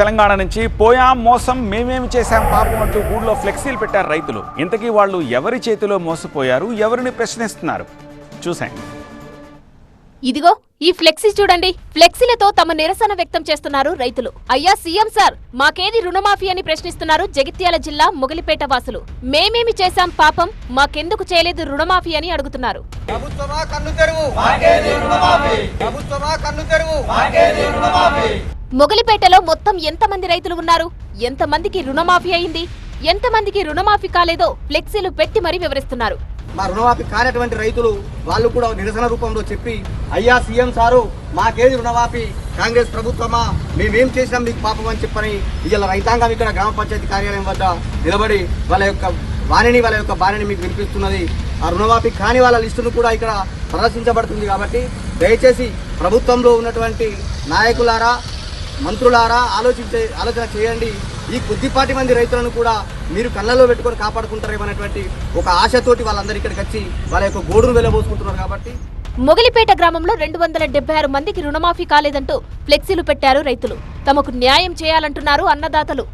తెలంగాణ నుంచి పోయాం మోసం మేమేమి చేశాం పాపం అంటూ ఊళ్ళో ఫ్లెక్సీలు పెట్టారు రైతులు. ఇంతకీ వాళ్ళు ఎవరి చేతిలో మోసపోయారు, ఎవరిని ప్రశ్నిస్తున్నారు చూసేయండి. ఇదిగో ఈ ఫ్లెక్సీ చూడండి. ఫ్లెక్సీలతో తమ నిరసన వ్యక్తం చేస్తున్నారు రైతులు. అయ్యా సీఎం సార్, మాకేది రుణమాఫీ అని ప్రశ్నిస్తున్నారు జగిత్యాల జిల్లా మొగలిపేట వాసులు. మేమేమి చేశాం పాపం, మాకెందుకు చేయలేదు రుణమాఫీ అని అడుగుతున్నారు. మొగలిపేటలో మొత్తం ఎంతమంది రైతులు ఉన్నారు, ఎంతమందికి రుణమాఫీ అయింది, ఎంతమందికి రుణమాఫీ కాలేదో ఫ్లెక్సీలు పెట్టి మరీ వివరిస్తున్నారు. మా రుణమాఫీ కానటువంటి రైతులు వాళ్ళు కూడా నిరసన రూపంలో చెప్పి, అయ్యా సీఎం సారు మాకేది రుణమాఫీ, కాంగ్రెస్ ప్రభుత్వమా మేమేం చేసినాం మీకు పాపం అని చెప్పని ఇవాళ రైతాంగం ఇక్కడ గ్రామ పంచాయతీ కార్యాలయం వద్ద నిలబడి వాళ్ళ యొక్క బాణిని మీకు వినిపిస్తున్నది. ఆ రుణమాఫీ కాని వాళ్ళ లిస్టును కూడా ఇక్కడ ప్రదర్శించబడుతుంది. కాబట్టి దయచేసి ప్రభుత్వంలో ఉన్నటువంటి నాయకులారా, మంత్రులారా ఆలోచన చేయండి. ఈ కొద్దిపాటి మంది రైతులను కూడా మీరు కళ్ళలో పెట్టుకొని కాపాడుకుంటారేమనేటువంటి ఒక ఆశతోటి వాళ్ళందరూ ఇక్కడికి వచ్చి వాళ్ళ యొక్క గోడును వెళ్లబోసుకుంటున్నారు. కాబట్టి మొగలిపేట గ్రామంలో 276 మందికి రుణమాఫీ కాలేదంటూ ఫ్లెక్సీలు పెట్టారు రైతులు. తమకు న్యాయం చేయాలంటున్నారు అన్నదాతలు.